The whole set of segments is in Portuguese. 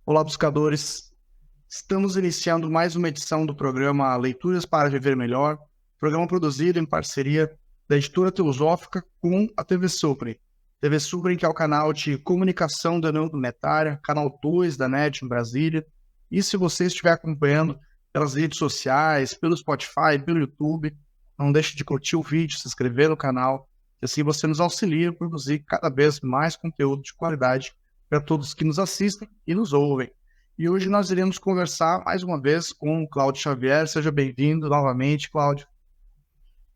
Olá, buscadores. Estamos iniciando mais uma edição do programa Leituras para Viver Melhor, programa produzido em parceria da Editora Teosófica com a TV Supre. TV Supre, que é o canal de comunicação da União Monetária, canal 2 da NET em Brasília. E se você estiver acompanhando pelas redes sociais, pelo Spotify, pelo YouTube, não deixe de curtir o vídeo, se inscrever no canal, que assim você nos auxilia a produzir cada vez mais conteúdo de qualidade para todos que nos assistem e nos ouvem. E hoje nós iremos conversar mais uma vez com o Cláudio Xavier. Seja bem-vindo novamente, Cláudio.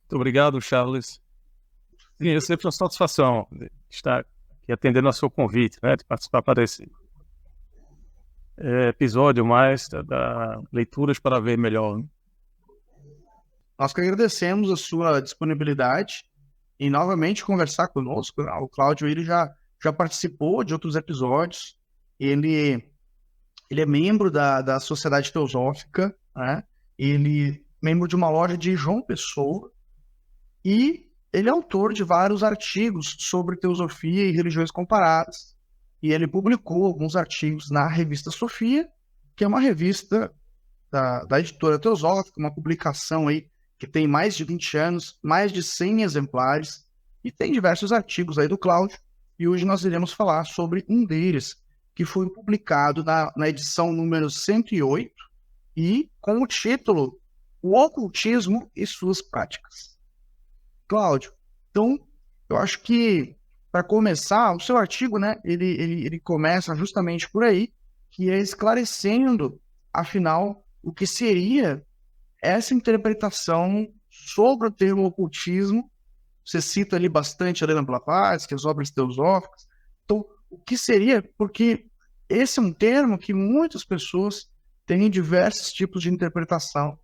Muito obrigado, Charles. Sim, é sempre uma satisfação estar aqui atendendo ao seu convite, né, de participar para esse episódio mais da Leituras para Ver Melhor. Né? Nós que agradecemos a sua disponibilidade em novamente conversar conosco. O Cláudio ele já participou de outros episódios. Ele é membro da Sociedade Teosófica, né? Ele é membro de uma loja de João Pessoa e ele é autor de vários artigos sobre teosofia e religiões comparadas. E ele publicou alguns artigos na revista Sofia, que é uma revista da editora Teosófica, uma publicação aí que tem mais de 20 anos, mais de 100 exemplares, e tem diversos artigos aí do Cláudio. E hoje nós iremos falar sobre um deles, que foi publicado na edição número 108 e com o título O Ocultismo e Suas Práticas. Cláudio, então, eu acho que, para começar, o seu artigo, né, ele começa justamente por aí, que é esclarecendo, afinal, o que seria essa interpretação sobre o termo ocultismo. Você cita ali bastante Helena Blavatsky, as obras teosóficas. Então, o que seria? Porque esse é um termo que muitas pessoas têm diversos tipos de interpretação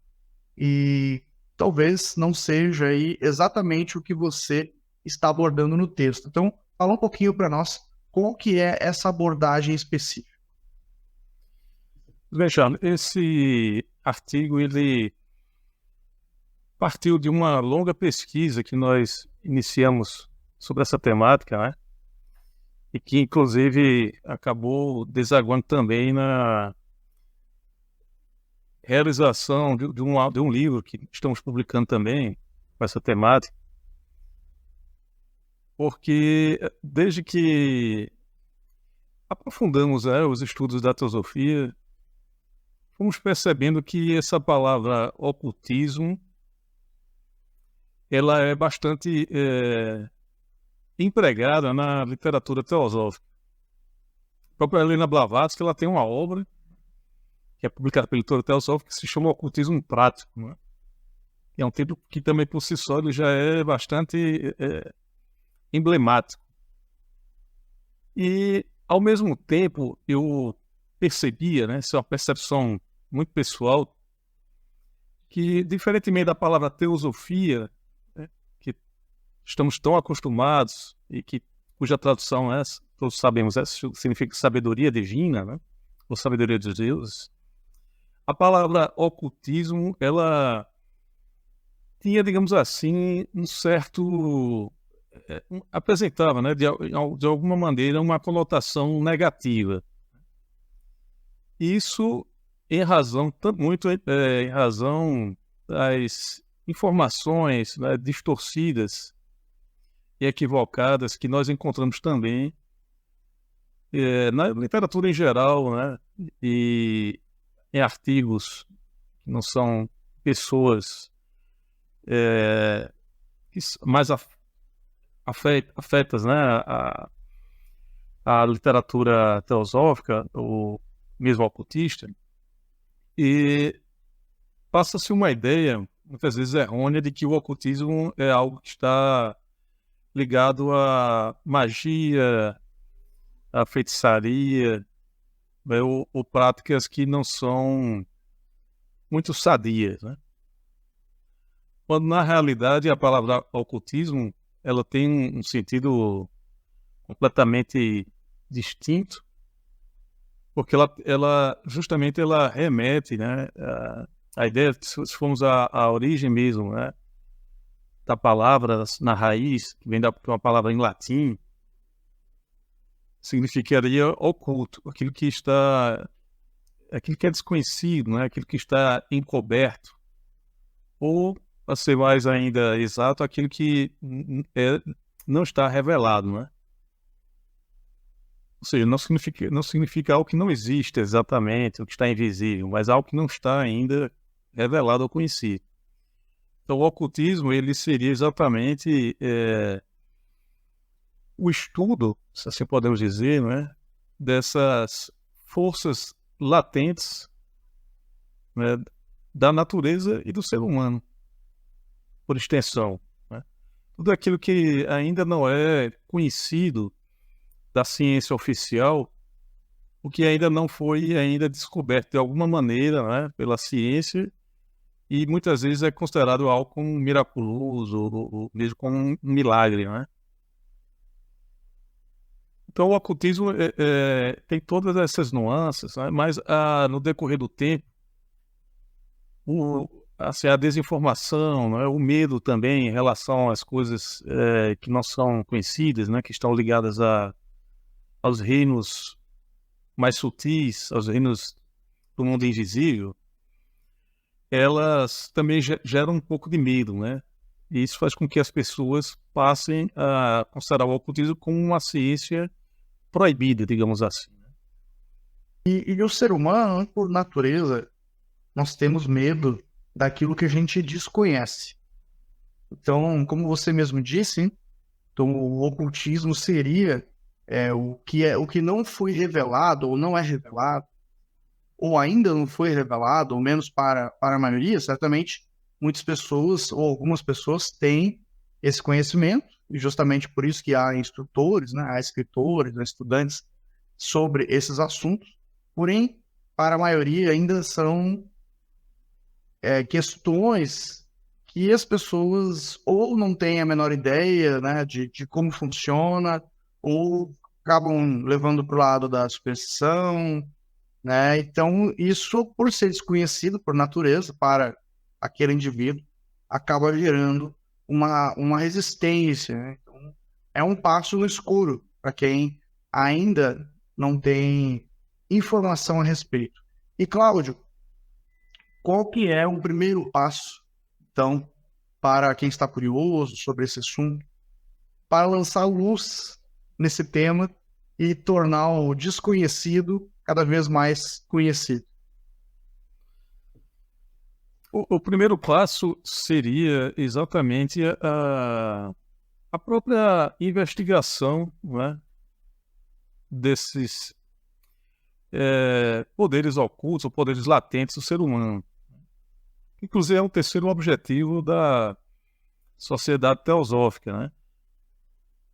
e talvez não seja aí exatamente o que você está abordando no texto. Então, fala um pouquinho para nós qual que é essa abordagem específica. Veja, esse artigo ele partiu de uma longa pesquisa que nós iniciamos sobre essa temática, né? E que, inclusive, acabou desaguando também na realização de um livro que estamos publicando também com essa temática, porque desde que aprofundamos os estudos da teosofia, fomos percebendo que essa palavra ocultismo ela é bastante empregada na literatura teosófica. A própria Helena Blavatsky ela tem uma obra que é publicada pela editora Teosófica que se chama Ocultismo Prático. Né? É um título que também por si só ele já é bastante emblemático. E, ao mesmo tempo, eu percebia, né, isso é uma percepção muito pessoal, que, diferentemente da palavra teosofia, né, que estamos tão acostumados e cuja tradução é, todos sabemos, significa sabedoria divina, né, ou sabedoria dos deuses, a palavra ocultismo, ela tinha, digamos assim, um certo... apresentava, né, de alguma maneira, uma conotação negativa. Isso muito em razão das informações, né, distorcidas e equivocadas que nós encontramos também na literatura em geral, né, e em artigos que não são pessoas mais afetas, né, a literatura teosófica ou mesmo ocultista, e passa-se uma ideia, muitas vezes errônea, de que o ocultismo é algo que está ligado à magia, à feitiçaria, né, ou práticas que não são muito sadias, né? Quando, na realidade, a palavra ocultismo ela tem um sentido completamente distinto, porque ela justamente ela remete, né, a ideia, se formos à origem mesmo, né, da palavra na raiz, que vem de uma palavra em latim, significaria oculto, aquilo que está aquilo que é desconhecido, né? Aquilo que está encoberto, ou, para ser mais ainda exato, aquilo que não está revelado, né? Ou seja, não significa algo que não existe exatamente, o que está invisível, mas algo que não está ainda revelado ou conhecido. Então, o ocultismo, ele seria exatamente o estudo, se assim podemos dizer, né, dessas forças latentes, né, da natureza e do ser humano, por extensão, né? Tudo aquilo que ainda não é conhecido da ciência oficial, o que ainda não foi ainda descoberto de alguma maneira, né, pela ciência, e muitas vezes é considerado algo como miraculoso, ou mesmo como um milagre, né? Então, o ocultismo tem todas essas nuances, né? Mas no decorrer do tempo, assim, a desinformação, né? O medo também em relação às coisas que não são conhecidas, né? Que estão ligadas aos reinos mais sutis, aos reinos do mundo invisível, elas também geram um pouco de medo, né? E isso faz com que as pessoas passem a considerar o ocultismo como uma ciência proibida, digamos assim. E o ser humano, por natureza, nós temos medo daquilo que a gente desconhece. Então, como você mesmo disse, então, o ocultismo seria o que não foi revelado ou não é revelado, ou ainda não foi revelado, ou menos para a maioria, certamente muitas pessoas ou algumas pessoas têm esse conhecimento, e justamente por isso que há instrutores, né, há escritores, há estudantes sobre esses assuntos, porém, para a maioria ainda são questões que as pessoas ou não têm a menor ideia, né, de como funciona, ou acabam levando para o lado da superstição, né? Então, isso, por ser desconhecido por natureza para aquele indivíduo, acaba gerando uma resistência, né? Então, é um passo no escuro para quem ainda não tem informação a respeito. E, Cláudio, qual que é o primeiro passo, então, para quem está curioso sobre esse assunto, para lançar luz nesse tema e tornar o desconhecido cada vez mais conhecido? O primeiro passo seria exatamente a própria investigação, né, desses poderes ocultos ou poderes latentes do ser humano. Inclusive, é um terceiro objetivo da Sociedade Teosófica, né,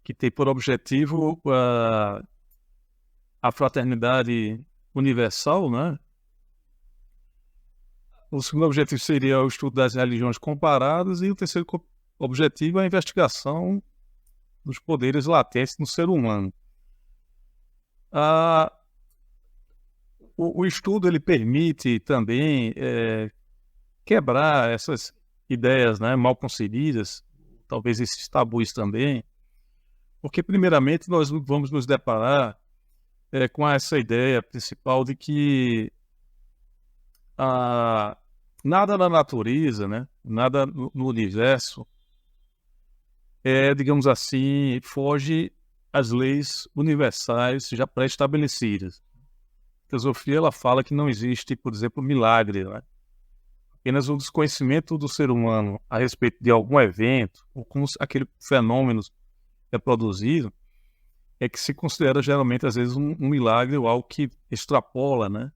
que tem por objetivo a fraternidade universal, né? O segundo objetivo seria o estudo das religiões comparadas e o terceiro objetivo é a investigação dos poderes latentes no ser humano. O estudo ele permite também quebrar essas ideias, né, mal concebidas, talvez esses tabus também, porque primeiramente nós vamos nos deparar com essa ideia principal de que nada na natureza, né, nada no universo digamos assim, foge às leis universais já pré-estabelecidas. A teosofia ela fala que não existe, por exemplo, milagre, né? Apenas o desconhecimento do ser humano a respeito de algum evento ou como aquele fenômeno é produzido é que se considera geralmente às vezes um milagre ou algo que extrapola, né,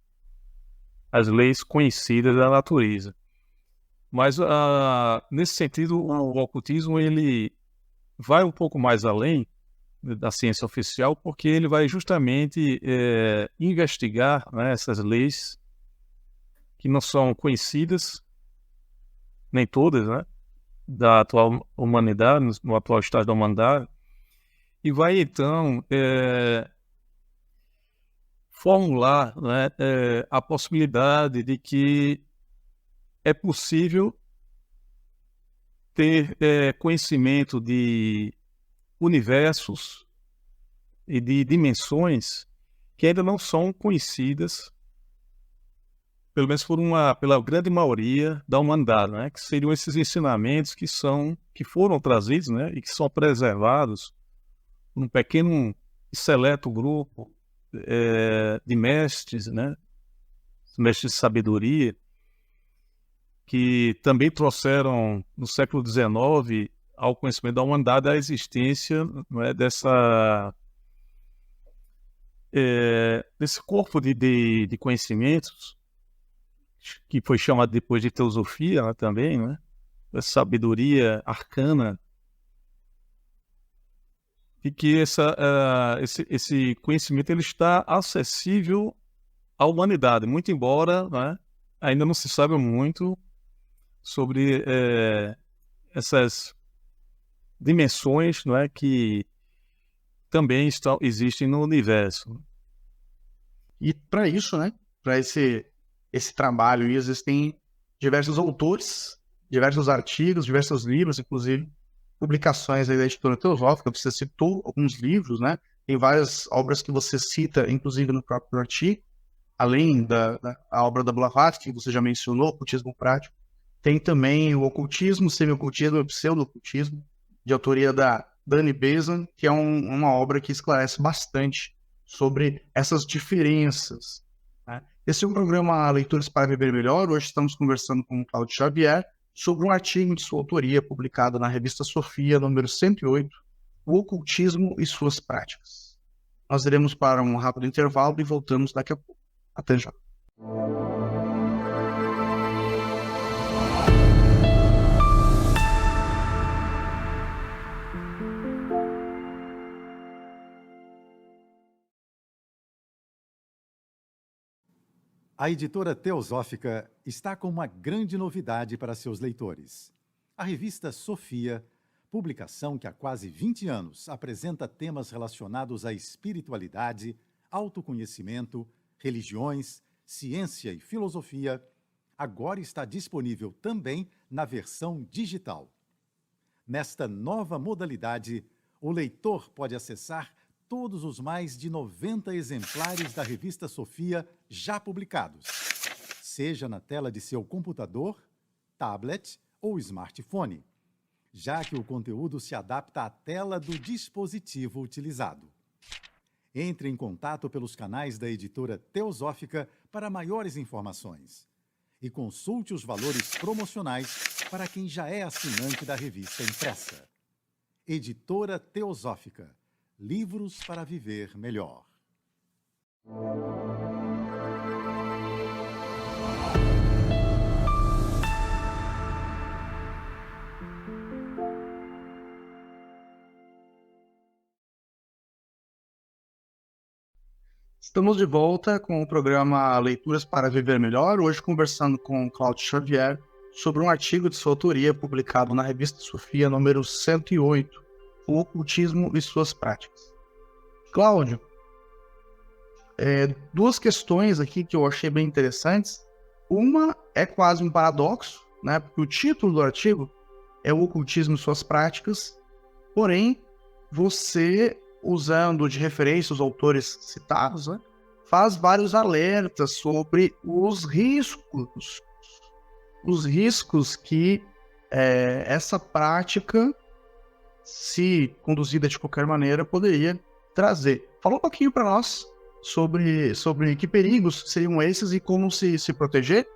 as leis conhecidas da natureza. Mas nesse sentido o ocultismo ele vai um pouco mais além da ciência oficial, porque ele vai justamente investigar, né, essas leis que não são conhecidas, nem todas, né, da atual humanidade, no atual estágio da humanidade, e vai então formular, né, a possibilidade de que é possível ter conhecimento de universos e de dimensões que ainda não são conhecidas pelo menos pela grande maioria da humanidade, né? Que seriam esses ensinamentos que foram trazidos, né? E que são preservados por um pequeno e seleto grupo de mestres, né? Mestres de sabedoria, que também trouxeram no século XIX ao conhecimento da humanidade a existência, não é, desse corpo de conhecimentos, que foi chamado depois de teosofia, né, também, né? Essa sabedoria arcana, e que esse conhecimento ele está acessível à humanidade, muito embora, né, ainda não se saiba muito sobre essas dimensões, não é, que também existem no universo. E para isso, né, para esse trabalho, existem diversos autores, diversos artigos, diversos livros, inclusive publicações aí da editora Teosófica. Você citou alguns livros, né? Tem várias obras que você cita, inclusive no próprio artigo, além da obra da Blavatsky, que você já mencionou, Ocultismo Prático. Tem também o Ocultismo, Semi-Ocultismo e Pseudo-Ocultismo, de autoria da Dani Bezan, que é uma obra que esclarece bastante sobre essas diferenças, né? Esse é um programa Leituras para Viver Melhor. Hoje estamos conversando com o Cláudio Xavier sobre um artigo de sua autoria publicado na revista Sofia, número 108, O Ocultismo e Suas Práticas. Nós iremos para um rápido intervalo e voltamos daqui a pouco. Até já. A editora Teosófica está com uma grande novidade para seus leitores. A revista Sofia, publicação que há quase 20 anos apresenta temas relacionados à espiritualidade, autoconhecimento, religiões, ciência e filosofia, agora está disponível também na versão digital. Nesta nova modalidade, o leitor pode acessar todos os mais de 90 exemplares da revista Sofia já publicados, seja na tela de seu computador, tablet ou smartphone, já que o conteúdo se adapta à tela do dispositivo utilizado. Entre em contato pelos canais da editora Teosófica para maiores informações e consulte os valores promocionais para quem já é assinante da revista impressa. Editora Teosófica. Livros para viver melhor. Estamos de volta com o programa Leituras para Viver Melhor, hoje conversando com o Cláudio Xavier sobre um artigo de sua autoria publicado na revista Sofia, número 108, O Ocultismo e Suas Práticas. Cláudio, duas questões aqui que eu achei bem interessantes. Uma é quase um paradoxo, né? Porque o título do artigo é O Ocultismo e Suas Práticas, porém, você, usando de referência os autores citados, né, faz vários alertas sobre os riscos que essa prática, se conduzida de qualquer maneira, poderia trazer. Fala um pouquinho para nós sobre que perigos seriam esses e como se proteger.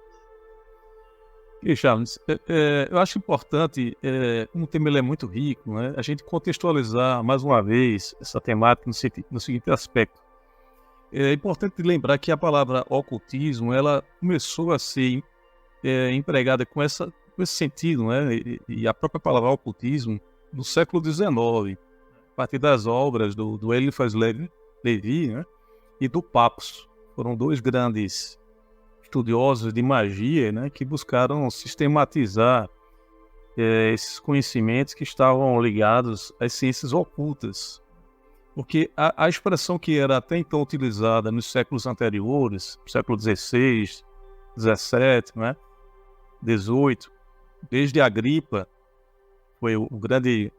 E, Charles, eu acho importante, como o tema ele é muito rico, né, a gente contextualizar mais uma vez essa temática no seguinte aspecto. É importante lembrar que a palavra ocultismo ela começou a ser empregada com esse sentido, né, e a própria palavra ocultismo no século XIX, a partir das obras do Eliphas Levi, né, e do Pappus. Foram dois grandes estudiosos de magia, né, que buscaram sistematizar esses conhecimentos que estavam ligados às ciências ocultas. Porque a expressão que era até então utilizada nos séculos anteriores, século XVI, XVII, né, XVIII, desde Agripa, foi o grande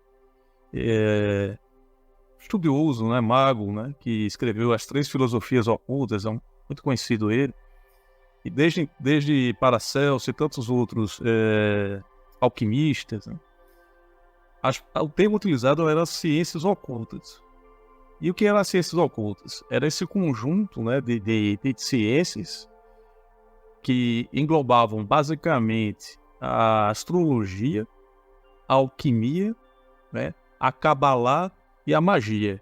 estudioso, né, mago, né, que escreveu as 3 filosofias ocultas, é muito conhecido ele. E desde Paracelso e tantos outros alquimistas, né? O termo utilizado era ciências ocultas. E o que eram as ciências ocultas? Era esse conjunto, né, de ciências que englobavam basicamente a astrologia, a alquimia, né, a cabalá e a magia.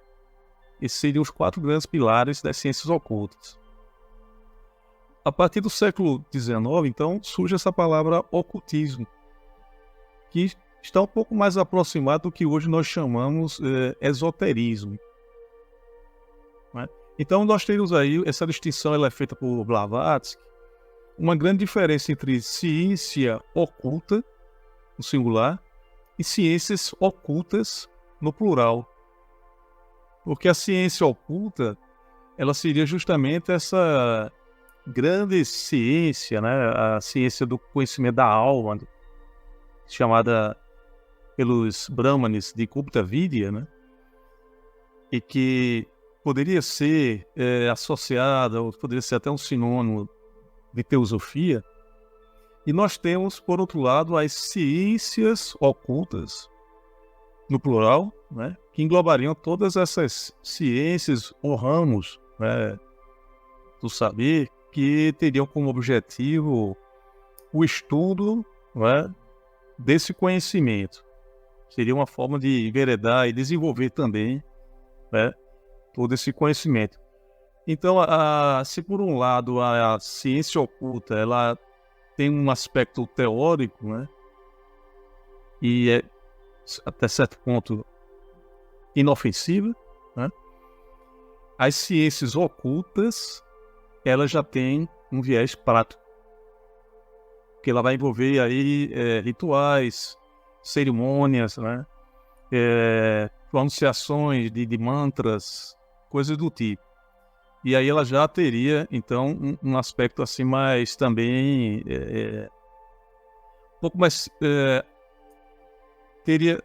Esses seriam os 4 grandes pilares das ciências ocultas. A partir do século XIX, então, surge essa palavra ocultismo, que está um pouco mais aproximado do que hoje nós chamamos esoterismo. Né? Então, nós temos aí, essa distinção ela é feita por Blavatsky, uma grande diferença entre ciência oculta, no singular, e ciências ocultas, no plural. Porque a ciência oculta, ela seria justamente essa grande ciência, né? A ciência do conhecimento da alma, chamada pelos Brahmanes de Gupta Vidya, né? E que poderia ser associada, ou poderia ser até um sinônimo de teosofia. E nós temos, por outro lado, as ciências ocultas, no plural, né, que englobariam todas essas ciências ou ramos, né, do saber, que teriam como objetivo o estudo, né, desse conhecimento. Seria uma forma de enveredar e desenvolver também, né, todo esse conhecimento. Então, se por um lado a ciência oculta ela tem um aspecto teórico, né, e é até certo ponto inofensiva, né, as ciências ocultas elas já têm um viés prático, que ela vai envolver aí rituais, cerimônias, né, pronunciações de mantras, coisas do tipo. E aí ela já teria, então, um aspecto assim mais também, um pouco mais, teria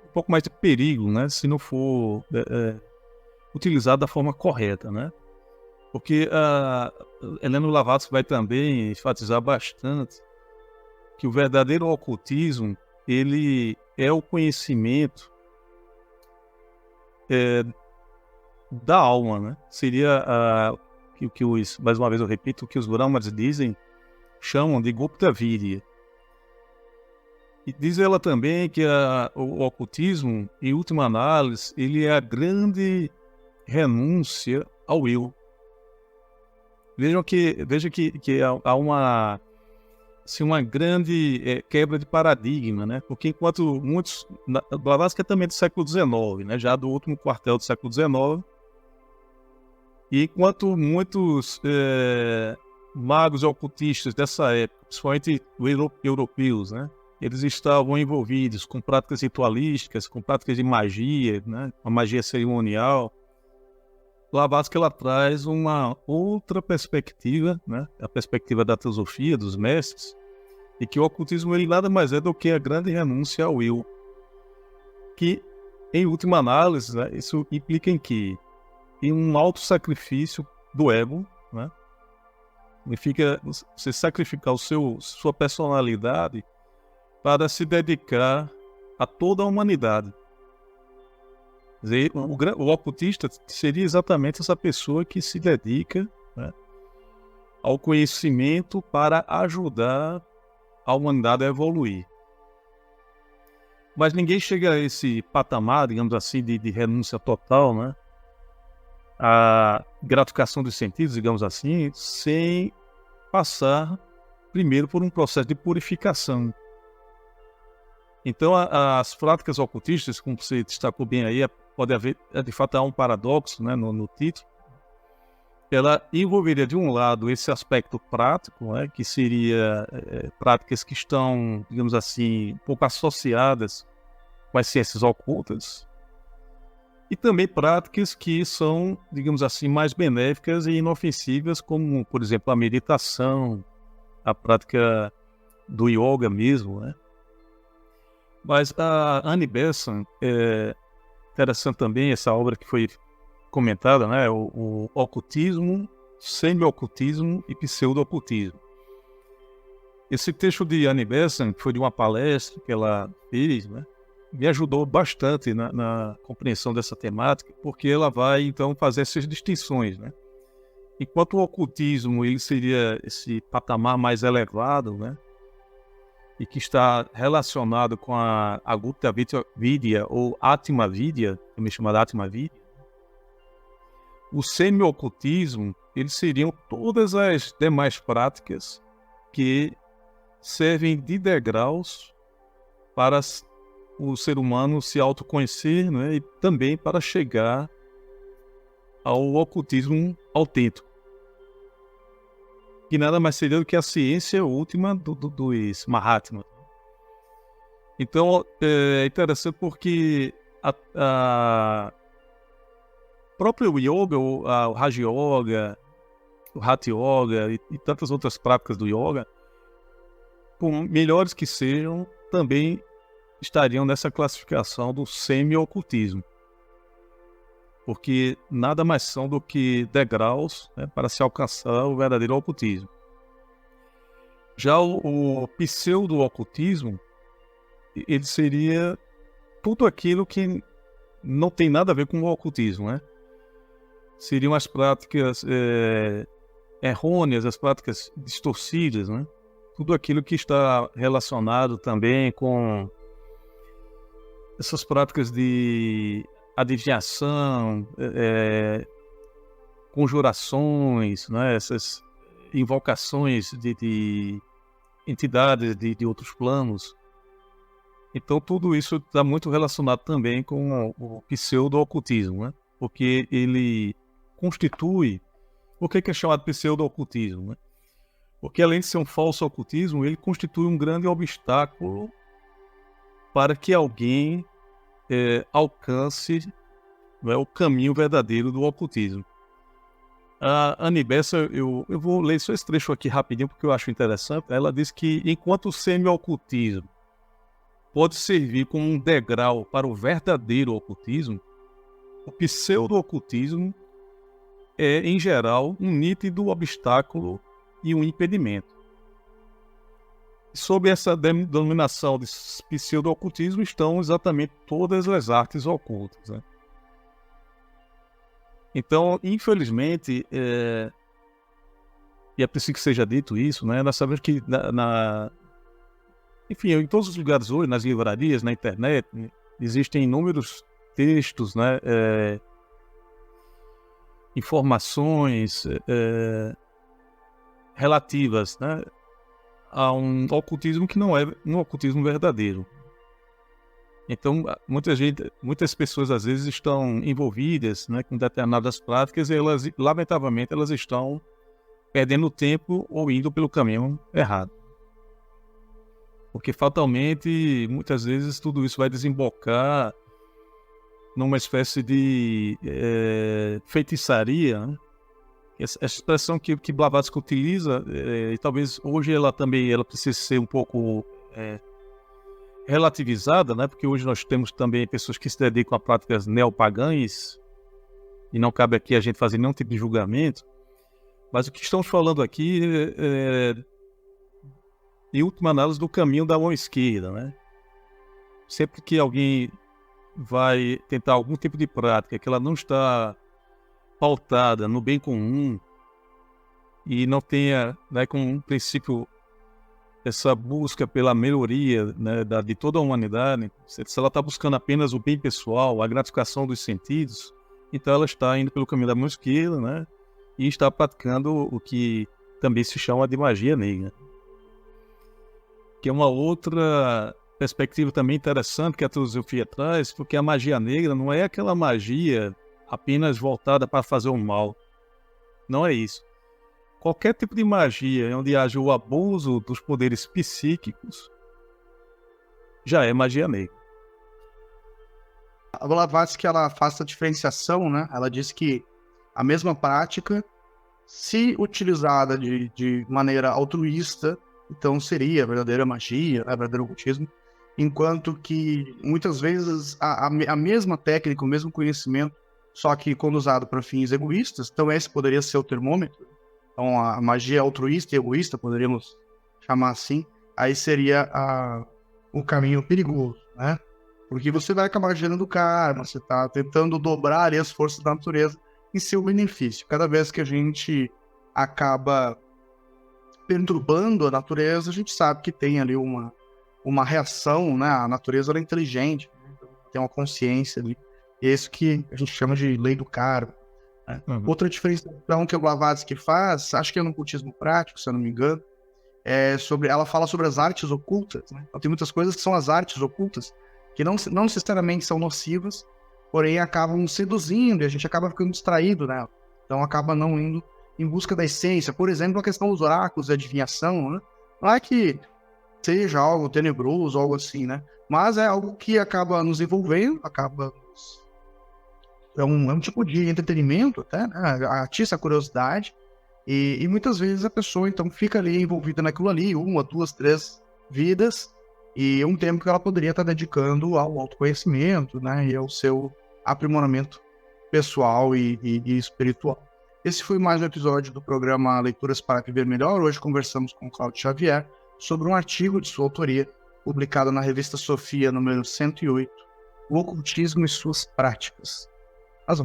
um pouco mais de perigo, né, se não for utilizado da forma correta, né? Porque Heleno Blavatsky vai também enfatizar bastante que o verdadeiro ocultismo, ele é o conhecimento da alma, né? Seria que mais uma vez eu repito, o que os Brahmanes chamam de Gupta Vidya. E diz ela também que o ocultismo, em última análise, ele é a grande renúncia ao eu. Veja que há uma grande quebra de paradigma, né? Porque enquanto muitos... Blavatsky é também do século XIX, né? Já do último quartel do século XIX. E enquanto muitos magos e ocultistas dessa época, principalmente europeus, né? Eles estavam envolvidos com práticas ritualísticas, com práticas de magia, né? Uma magia cerimonial. Blavatsky ela traz uma outra perspectiva, né? A perspectiva da teosofia, dos mestres, e que o ocultismo ele nada mais é do que a grande renúncia ao eu. Que, em última análise, né, isso implica em quê? Em um auto-sacrifício do ego, né? Significa você sacrificar sua personalidade para se dedicar a toda a humanidade. Quer dizer, o ocultista seria exatamente essa pessoa que se dedica, né, ao conhecimento para ajudar a humanidade a evoluir. Mas ninguém chega a esse patamar, digamos assim, de renúncia total, né, a gratificação dos sentidos, digamos assim, sem passar primeiro por um processo de purificação. Então, as práticas ocultistas, como você destacou bem aí, pode haver, de fato, há um paradoxo, né, no título. Ela envolveria, de um lado, esse aspecto prático, né, que seria práticas que estão, digamos assim, um pouco associadas com as ciências ocultas, e também práticas que são, digamos assim, mais benéficas e inofensivas, como, por exemplo, a meditação, a prática do yoga mesmo, né? Mas a Annie Besant, interessante também essa obra que foi comentada, né? O ocultismo semi-ocultismo e pseudo-ocultismo. Esse texto de Annie Besant, que foi de uma palestra que ela fez, né, me ajudou bastante na compreensão dessa temática, porque ela vai, então, fazer essas distinções, né? Enquanto o ocultismo ele seria esse patamar mais elevado, né, e que está relacionado com a Gupta Vidya ou Atma Vidya, também chamada Atma Vidya, o semi-ocultismo, eles seriam todas as demais práticas que servem de degraus para o ser humano se autoconhecer, né, e também para chegar ao ocultismo autêntico, que nada mais seria do que a ciência última dos Mahatmas. Então, é interessante porque a próprio yoga, o Raja Yoga, o Hatha Yoga e tantas outras práticas do yoga, por melhores que sejam, também estariam nessa classificação do semi-ocultismo. Porque nada mais são do que degraus, né, para se alcançar o verdadeiro ocultismo. Já o pseudo-ocultismo, ele seria tudo aquilo que não tem nada a ver com o ocultismo, né? Seriam as práticas errôneas, as práticas distorcidas, né? Tudo aquilo que está relacionado também com essas práticas de adivinhação, conjurações, né? Essas invocações de entidades de outros planos. Então tudo isso está muito relacionado também com o pseudo-ocultismo, né? Porque ele constitui... Por que é chamado pseudo-ocultismo, né? Porque além de ser um falso ocultismo, ele constitui um grande obstáculo para que alguém alcance, né, o caminho verdadeiro do ocultismo. A Annie Besant, eu vou ler só esse trecho aqui rapidinho porque eu acho interessante. Ela diz que enquanto o semi-ocultismo pode servir como um degrau para o verdadeiro ocultismo, o pseudo-ocultismo é, em geral, um nítido obstáculo e um impedimento. Sob essa denominação de pseudo-ocultismo estão exatamente todas as artes ocultas, né? Então, infelizmente, e é preciso que seja dito isso, né? Nós sabemos que, enfim, em todos os lugares hoje, nas livrarias, na internet, né, existem inúmeros textos, né? Informações relativas, né, a um ocultismo que não é um ocultismo verdadeiro. Então, muitas pessoas às vezes estão envolvidas, né, com determinadas práticas e elas, lamentavelmente, elas estão perdendo tempo ou indo pelo caminho errado. Porque fatalmente, muitas vezes, tudo isso vai desembocar numa espécie de feitiçaria, né? Essa expressão que Blavatsky utiliza, e talvez hoje ela precise ser um pouco relativizada, né? Porque hoje nós temos também pessoas que se dedicam a práticas neopagãs, e não cabe aqui a gente fazer nenhum tipo de julgamento, mas o que estamos falando aqui em última análise, do caminho da mão esquerda, né? Sempre que alguém vai tentar algum tipo de prática que ela não está pautada no bem comum e não tenha, né, como um princípio essa busca pela melhoria, né, de toda a humanidade, se ela está buscando apenas o bem pessoal, a gratificação dos sentidos, então ela está indo pelo caminho da mão esquerda, né, e está praticando o que também se chama de magia negra, que é uma outra perspectiva também interessante que a teosofia traz, porque a magia negra não é aquela magia apenas voltada para fazer o mal. Não é isso. Qualquer tipo de magia onde haja o abuso dos poderes psíquicos já é magia negra. A Blavatsky, ela faz essa diferenciação, né? Ela diz que a mesma prática, se utilizada de maneira altruísta, então seria verdadeira magia, né? Verdadeiro ocultismo, enquanto que muitas vezes a mesma técnica, o mesmo conhecimento, só que quando usado para fins egoístas, então esse poderia ser o termômetro. Então a magia altruísta e egoísta, poderíamos chamar assim, aí seria o caminho perigoso, né? Porque você vai acabar gerando karma, você está tentando dobrar ali as forças da natureza em seu benefício. Cada vez que a gente acaba perturbando a natureza, a gente sabe que tem ali uma reação, né? A natureza ela é inteligente, tem uma consciência ali. E é isso que a gente chama de lei do karma. Né? Outra diferenciação que o Blavatsky faz, acho que é no cultismo prático, se eu não me engano, ela fala sobre as artes ocultas. Né? Então, tem muitas coisas que são as artes ocultas, que não necessariamente são nocivas, porém acabam seduzindo e a gente acaba ficando distraído nela. Então acaba não indo em busca da essência. Por exemplo, a questão dos oráculos, da adivinhação, né? Não é que seja algo tenebroso, algo assim, né? Mas é algo que acaba nos envolvendo, é um tipo de entretenimento até, né? Atiça a curiosidade e muitas vezes a pessoa então fica ali envolvida naquilo ali, 1, 2, 3 vidas e um tempo que ela poderia estar dedicando ao autoconhecimento, né? E ao seu aprimoramento pessoal e espiritual. Esse foi mais um episódio do programa Leituras para Viver Melhor. Hoje conversamos com Cláudio Xavier sobre um artigo de sua autoria, publicado na revista Sofia, número 108, O Ocultismo e Suas Práticas. Nós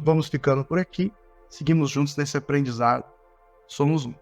vamos ficando por aqui, seguimos juntos nesse aprendizado. Somos um.